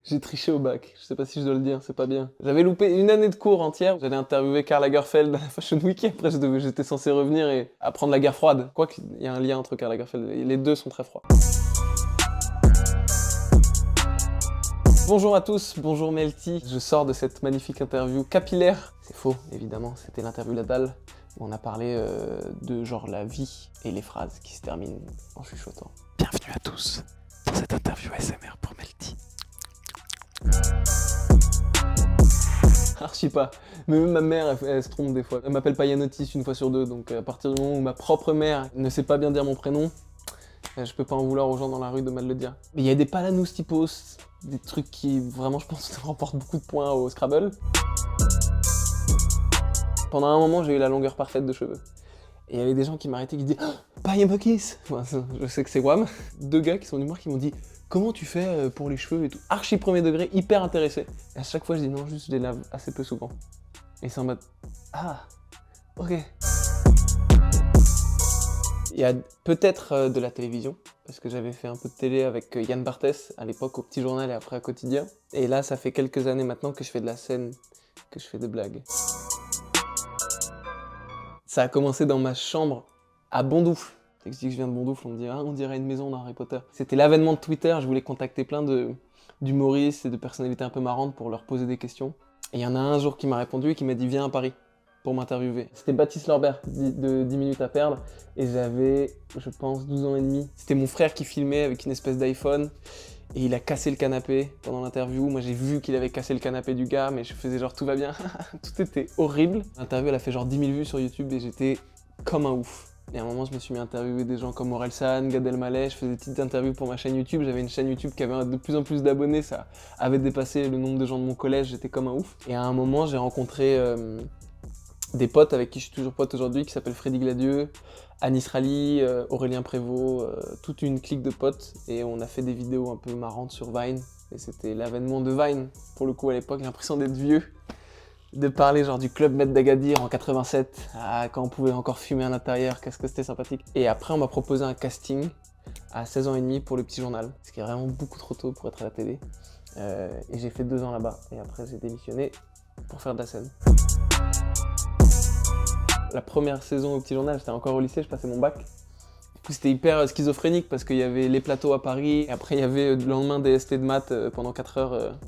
J'ai triché au bac, je sais pas si je dois le dire, c'est pas bien. J'avais loupé une année de cours entière, j'allais interviewer Karl Lagerfeld à la Fashion Week, et après j'étais censé revenir et apprendre la guerre froide. Quoi qu'il y a un lien entre Karl Lagerfeld, les deux sont très froids. Bonjour à tous, bonjour Melty. Je sors de cette magnifique interview capillaire. C'est faux, évidemment, c'était l'interview La Dalle, où on a parlé de genre la vie et les phrases qui se terminent en chuchotant. Bienvenue à tous dans cette interview ASMR pour Melty. Archi pas. Mais même ma mère, elle se trompe des fois. Elle m'appelle Payanotis une fois sur deux, donc à partir du moment où ma propre mère ne sait pas bien dire mon prénom, je peux pas en vouloir aux gens dans la rue de mal le dire. Mais il y a des palanous typos, des trucs qui vraiment, je pense, remportent beaucoup de points au Scrabble. Pendant un moment, j'ai eu la longueur parfaite de cheveux. Et il y avait des gens qui m'arrêtaient qui disaient « Payanotis !» Je sais que c'est Wham. Deux gars qui sont d'humour qui m'ont dit « Comment tu fais pour les cheveux et tout ?» Archi premier degré, hyper intéressé. Et à chaque fois, je dis « Non, juste je les lave assez peu souvent. » Et c'est en mode « Ah, ok. » Il y a peut-être de la télévision, parce que j'avais fait un peu de télé avec Yann Barthès, à l'époque au Petit Journal et après à Quotidien. Et là, ça fait quelques années maintenant que je fais de la scène, que je fais des blagues. Ça a commencé dans ma chambre, à Bondoufle. Dès que je dis que je viens de Bondoufle, on me dit « Ah, on dirait une maison dans Harry Potter ». C'était l'avènement de Twitter, je voulais contacter plein d'humoristes et de personnalités un peu marrantes pour leur poser des questions. Et il y en a un jour qui m'a répondu et qui m'a dit « Viens à Paris ». Pour m'interviewer. C'était Baptiste Lorbert de 10 minutes à perdre et j'avais, je pense, 12 ans et demi. C'était mon frère qui filmait avec une espèce d'iPhone et il a cassé le canapé pendant l'interview. Moi j'ai vu qu'il avait cassé le canapé du gars mais je faisais genre tout va bien. Tout était horrible. L'interview elle a fait genre 10 000 vues sur YouTube et j'étais comme un ouf. Et à un moment je me suis mis à interviewer des gens comme Orelsan, Gad Elmaleh, je faisais des petites interviews pour ma chaîne YouTube. J'avais une chaîne YouTube qui avait de plus en plus d'abonnés, ça avait dépassé le nombre de gens de mon collège, j'étais comme un ouf. Et à un moment j'ai rencontré des potes avec qui je suis toujours pote aujourd'hui, qui s'appellent Freddy Gladieux, Anis Rally, Aurélien Prévost, toute une clique de potes. Et on a fait des vidéos un peu marrantes sur Vine. Et c'était l'avènement de Vine, pour le coup à l'époque, j'ai l'impression d'être vieux. De parler genre du Club Med d'Agadir en 87, quand on pouvait encore fumer à l'intérieur, qu'est-ce que c'était sympathique. Et après on m'a proposé un casting à 16 ans et demi pour le Petit Journal, ce qui est vraiment beaucoup trop tôt pour être à la télé. Et j'ai fait 2 ans là-bas. Et après j'ai démissionné pour faire de la scène. La première saison au Petit Journal, j'étais encore au lycée, je passais mon bac. Du coup, c'était hyper schizophrénique parce qu'il y avait les plateaux à Paris, et après il y avait le lendemain des ST de maths pendant 4 heures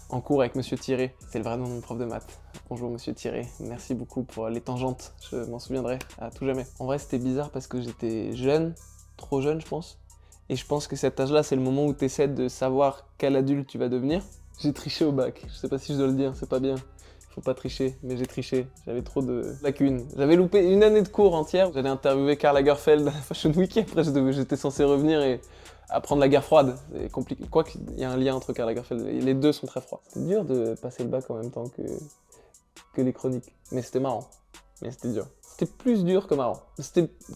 en cours avec Monsieur Thierry. C'est le vrai nom de mon prof de maths. Bonjour Monsieur Thierry, merci beaucoup pour les tangentes, je m'en souviendrai à tout jamais. En vrai, c'était bizarre parce que j'étais jeune, trop jeune je pense. Et je pense que cet âge-là, c'est le moment où tu essaies de savoir quel adulte tu vas devenir. J'ai triché au bac, je sais pas si je dois le dire, c'est pas bien. Faut pas tricher, mais j'ai triché. J'avais trop de lacunes. J'avais loupé une année de cours entière. J'allais interviewer Karl Lagerfeld à la Fashion Week, et après j'étais censé revenir et apprendre la guerre froide. C'est compliqué. Quoi qu'il y a un lien entre Karl Lagerfeld, les deux sont très froids. C'était dur de passer le bac en même temps que les chroniques. Mais c'était marrant. Mais c'était dur. C'était plus dur que marrant.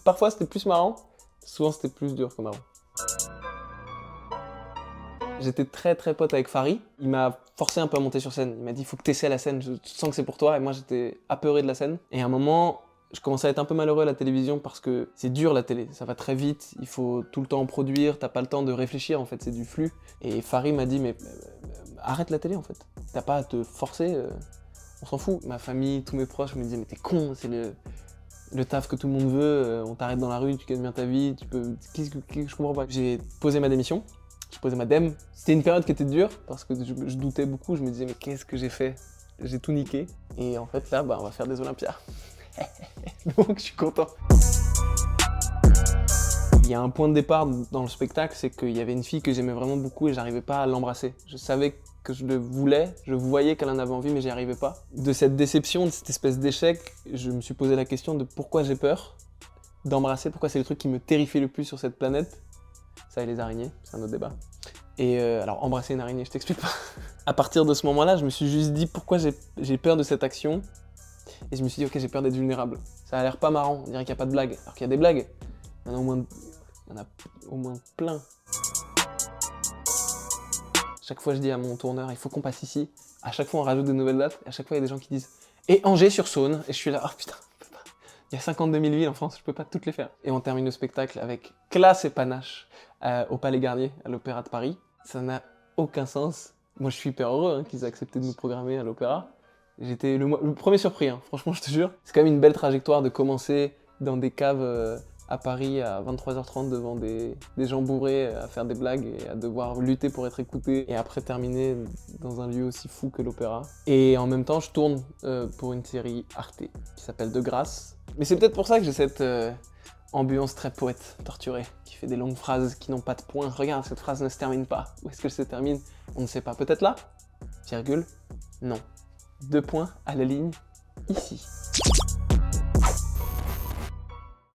Parfois c'était plus marrant, souvent c'était plus dur que marrant. J'étais très pote avec Fari, il m'a forcé un peu à monter sur scène, il m'a dit il faut que tu essaies la scène, je sens que c'est pour toi, et moi j'étais apeuré de la scène. Et à un moment, je commençais à être un peu malheureux à la télévision parce que c'est dur la télé, ça va très vite, il faut tout le temps en produire, t'as pas le temps de réfléchir en fait, c'est du flux. Et Fari m'a dit mais arrête la télé en fait, t'as pas à te forcer, on s'en fout. Ma famille, tous mes proches me disaient mais t'es con, c'est le taf que tout le monde veut, on t'arrête dans la rue, tu gagnes bien ta vie, tu peux... je comprends pas. J'ai posé ma démission. Je posais ma dème. C'était une période qui était dure parce que je doutais beaucoup. Je me disais mais qu'est-ce que j'ai fait? J'ai tout niqué. Et en fait là, on va faire des Olympias. Donc je suis content. Il y a un point de départ dans le spectacle, c'est qu'il y avait une fille que j'aimais vraiment beaucoup et j'arrivais pas à l'embrasser. Je savais que je le voulais, je voyais qu'elle en avait envie mais j'y arrivais pas. De cette déception, de cette espèce d'échec, je me suis posé la question de pourquoi j'ai peur d'embrasser, pourquoi c'est le truc qui me terrifie le plus sur cette planète. Ça et les araignées, c'est un autre débat. Et alors, embrasser une araignée, je t'explique pas. À partir de ce moment-là, je me suis juste dit pourquoi j'ai peur de cette action. Et je me suis dit, ok, j'ai peur d'être vulnérable. Ça a l'air pas marrant, on dirait qu'il n'y a pas de blague. Alors qu'il y a des blagues, il y en a au moins plein. Chaque fois, je dis à mon tourneur, il faut qu'on passe ici. À chaque fois, on rajoute de nouvelles dates. Et à chaque fois, il y a des gens qui disent, et Angers-sur-Saône. Et je suis là, oh putain. Il y a 52 000 villes en France, je peux pas toutes les faire. Et on termine le spectacle avec classe et panache au Palais Garnier, à l'Opéra de Paris. Ça n'a aucun sens. Moi, je suis hyper heureux qu'ils aient accepté de nous programmer à l'Opéra. J'étais le premier surpris, hein, franchement, je te jure. C'est quand même une belle trajectoire de commencer dans des caves à Paris à 23h30 devant des gens bourrés à faire des blagues et à devoir lutter pour être écouté et après terminer dans un lieu aussi fou que l'Opéra. Et en même temps, je tourne pour une série Arte qui s'appelle De Grâce. Mais c'est peut-être pour ça que j'ai cette ambiance très poète, torturée, qui fait des longues phrases qui n'ont pas de point. Regarde, cette phrase ne se termine pas. Où est-ce qu'elle se termine? On ne sait pas. Peut-être là? Virgule? Non. 2 points à la ligne, ici.